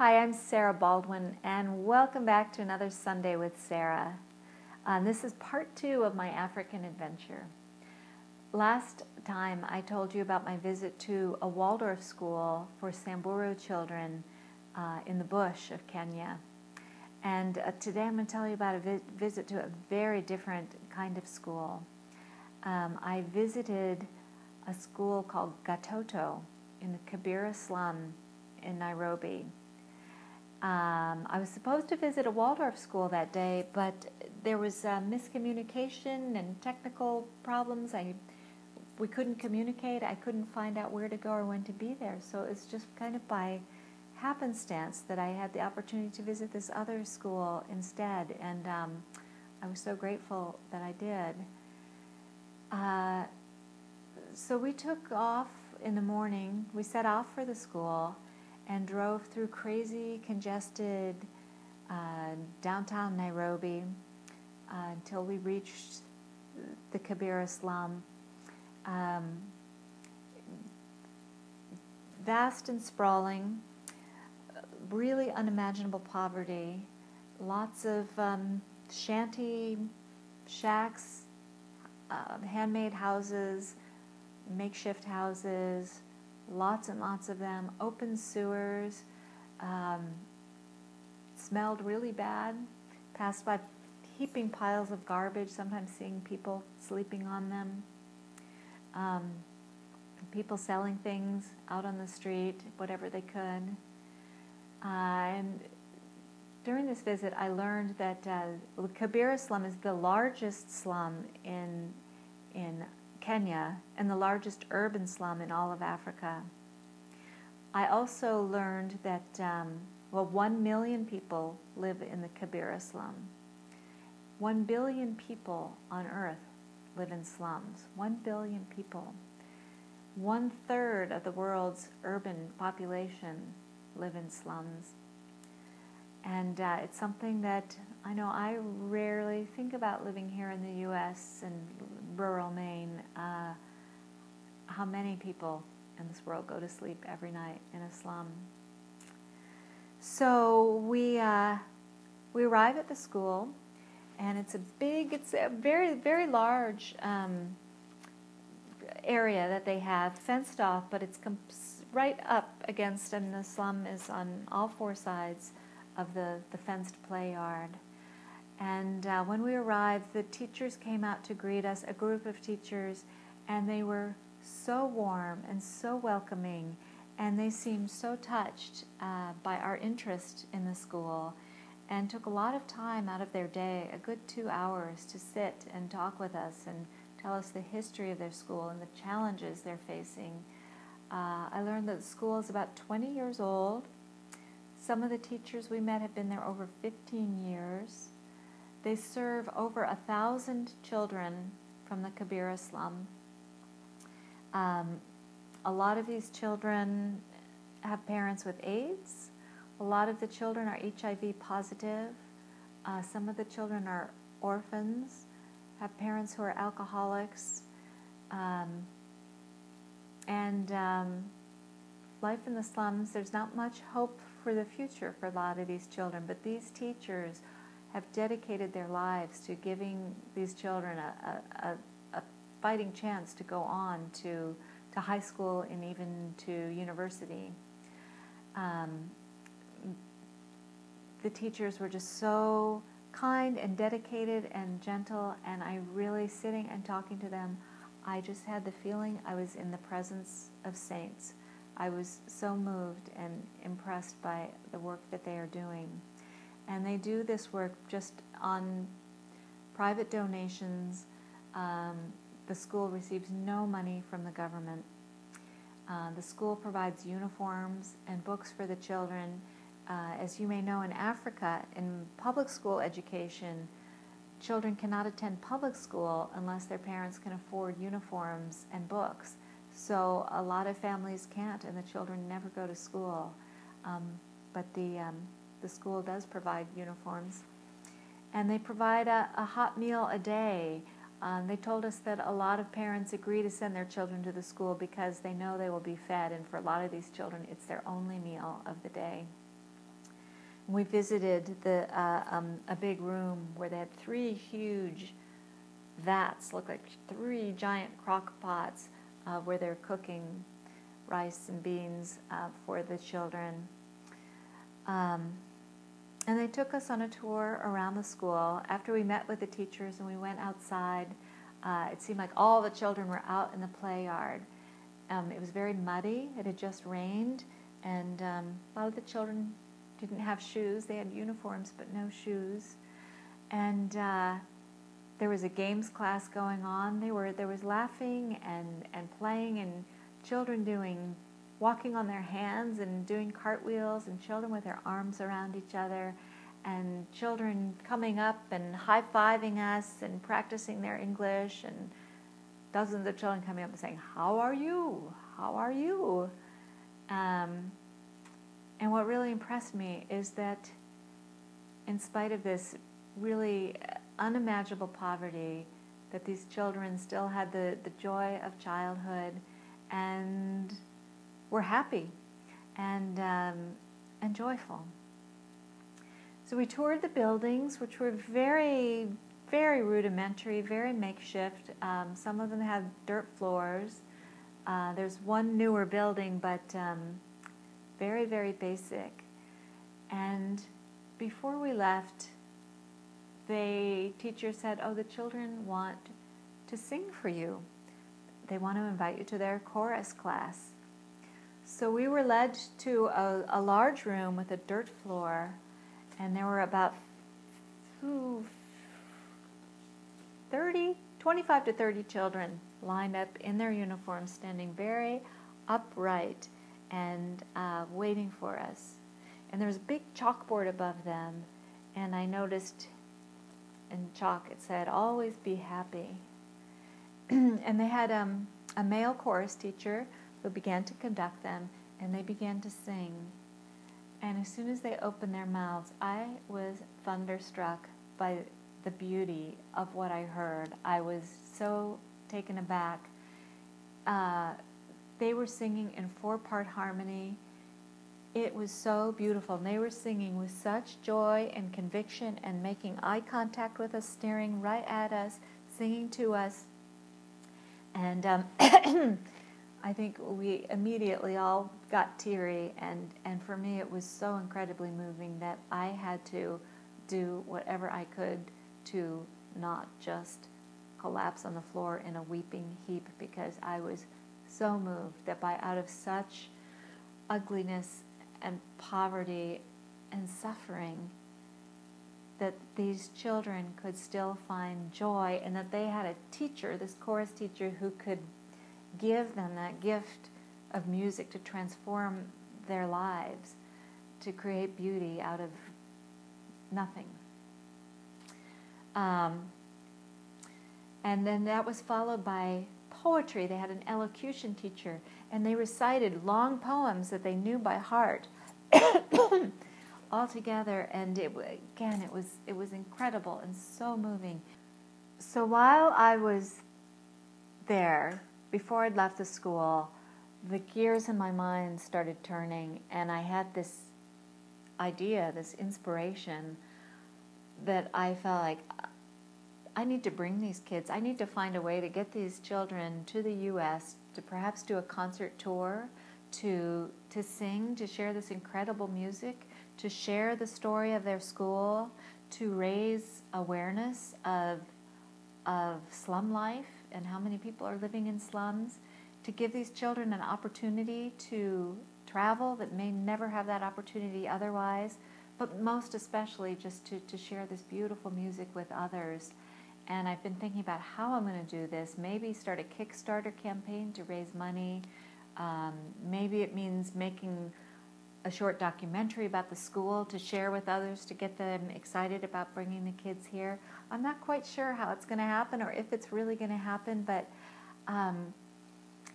Hi, I'm Sarah Baldwin, and welcome back to another Sunday with Sarah. This is part 2 of my African adventure. Last time I told you about my visit to a Waldorf school for Samburu children in the bush of Kenya. And today I'm going to tell you about a visit to a very different kind of school. I visited a school called Gatoto in the Kibera slum in Nairobi. I was supposed to visit a Waldorf school that day, but there was miscommunication and technical problems. We couldn't communicate. I couldn't find out where to go or when to be there. So it's just kind of by happenstance that I had the opportunity to visit this other school instead, and I was so grateful that I did. So we took off in the morning. We set off for the school and drove through crazy, congested downtown Nairobi until we reached the Kibera slum. Vast and sprawling, really unimaginable poverty, lots of shanty shacks, handmade houses, makeshift houses, lots and lots of them, open sewers, smelled really bad, passed by heaping piles of garbage, sometimes seeing people sleeping on them, people selling things out on the street, whatever they could. And during this visit, I learned that the Kibera slum is the largest slum in Kenya and the largest urban slum in all of Africa. I also learned that 1 million people live in the Kibera slum. 1 billion people on earth live in slums. 1 billion people. 1/3 of the world's urban population live in slums. And it's something that I know I rarely think about living here in the U.S. and rural Maine, how many people in this world go to sleep every night in a slum. So we arrive at the school, and it's a very, very large area that they have fenced off, but it's right up against, and the slum is on all 4 sides of the fenced play yard. And when we arrived, the teachers came out to greet us, a group of teachers, and they were so warm and so welcoming, and they seemed so touched by our interest in the school, and took a lot of time out of their day, a good 2 hours, to sit and talk with us and tell us the history of their school and the challenges they're facing. I learned that the school is about 20 years old. Some of the teachers we met have been there over 15 years. They serve over 1,000 children from the Kibera slum. A lot of these children have parents with AIDS. A lot of the children are HIV positive. Some of the children are orphans, have parents who are alcoholics. Life in the slums, there's not much hope for the future for a lot of these children, but these teachers have dedicated their lives to giving these children a fighting chance to go on to high school and even to university. The teachers were just so kind and dedicated and gentle, and I really, sitting and talking to them, I just had the feeling I was in the presence of saints. I was so moved and impressed by the work that they are doing. And they do this work just on private donations. The school receives no money from the government. The school provides uniforms and books for the children. As you may know, in Africa, in public school education, children cannot attend public school unless their parents can afford uniforms and books. So a lot of families can't, and the children never go to school. But the school does provide uniforms. And they provide a hot meal a day. They told us that a lot of parents agree to send their children to the school because they know they will be fed, and for a lot of these children, it's their only meal of the day. we visited a big room where they had 3 huge vats, looked like 3 giant crock pots, where they're cooking rice and beans for the children. And they took us on a tour around the school. After we met with the teachers and we went outside, it seemed like all the children were out in the play yard. It was very muddy. It had just rained, and a lot of the children didn't have shoes. They had uniforms but no shoes. And there was a games class going on. There was laughing and playing, and children walking on their hands and doing cartwheels, and children with their arms around each other, and children coming up and high-fiving us and practicing their English, and dozens of children coming up and saying, "How are you? How are you?" And what really impressed me is that in spite of this really unimaginable poverty, that these children still had the joy of childhood and were happy and joyful. So we toured the buildings, which were very, very rudimentary, very makeshift. Some of them had dirt floors. There's one newer building, but very, very basic. And before we left, the teacher said, "Oh, the children want to sing for you. They want to invite you to their chorus class." So we were led to a large room with a dirt floor, and there were about 25 to 30 children lined up in their uniforms, standing very upright and waiting for us. And there was a big chalkboard above them, and I noticed in chalk it said, "Always be happy." And they had a male chorus teacher who began to conduct them, and they began to sing. And as soon as they opened their mouths, I was thunderstruck by the beauty of what I heard. I was so taken aback. They were singing in 4-part harmony. It was so beautiful. And they were singing with such joy and conviction and making eye contact with us, staring right at us, singing to us. And I think we immediately all got teary, and for me it was so incredibly moving that I had to do whatever I could to not just collapse on the floor in a weeping heap, because I was so moved that out of such ugliness and poverty and suffering, that these children could still find joy, and that they had a teacher, this chorus teacher, who could give them that gift of music to transform their lives, to create beauty out of nothing. And then that was followed by poetry. They had an elocution teacher, and they recited long poems that they knew by heart all together, and it was incredible and so moving. So while I was there, before I'd left the school, the gears in my mind started turning, and I had this idea, this inspiration, that I felt like I need to bring these kids. I need to find a way to get these children to the U.S., to perhaps do a concert tour, to sing, to share this incredible music, to share the story of their school, to raise awareness of slum life and how many people are living in slums, to give these children an opportunity to travel that may never have that opportunity otherwise, but most especially just to share this beautiful music with others. And I've been thinking about how I'm going to do this. Maybe start a Kickstarter campaign to raise money. Maybe it means making a short documentary about the school to share with others to get them excited about bringing the kids here. I'm not quite sure how it's going to happen or if it's really going to happen, but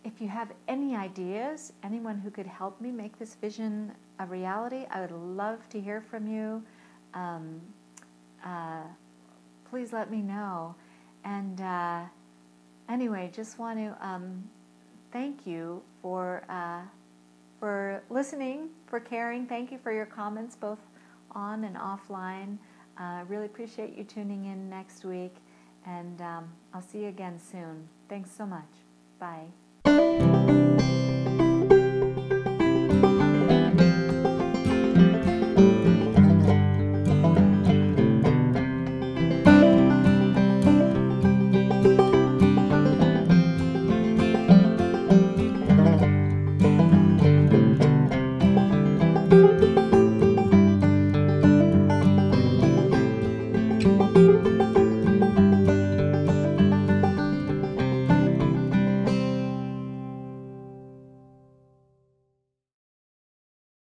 if you have any ideas, anyone who could help me make this vision a reality, I would love to hear from you. Please let me know. And anyway, just want to thank you for listening, for caring. Thank you for your comments, both on and offline. Really appreciate you tuning in next week, and I'll see you again soon. Thanks so much. Bye.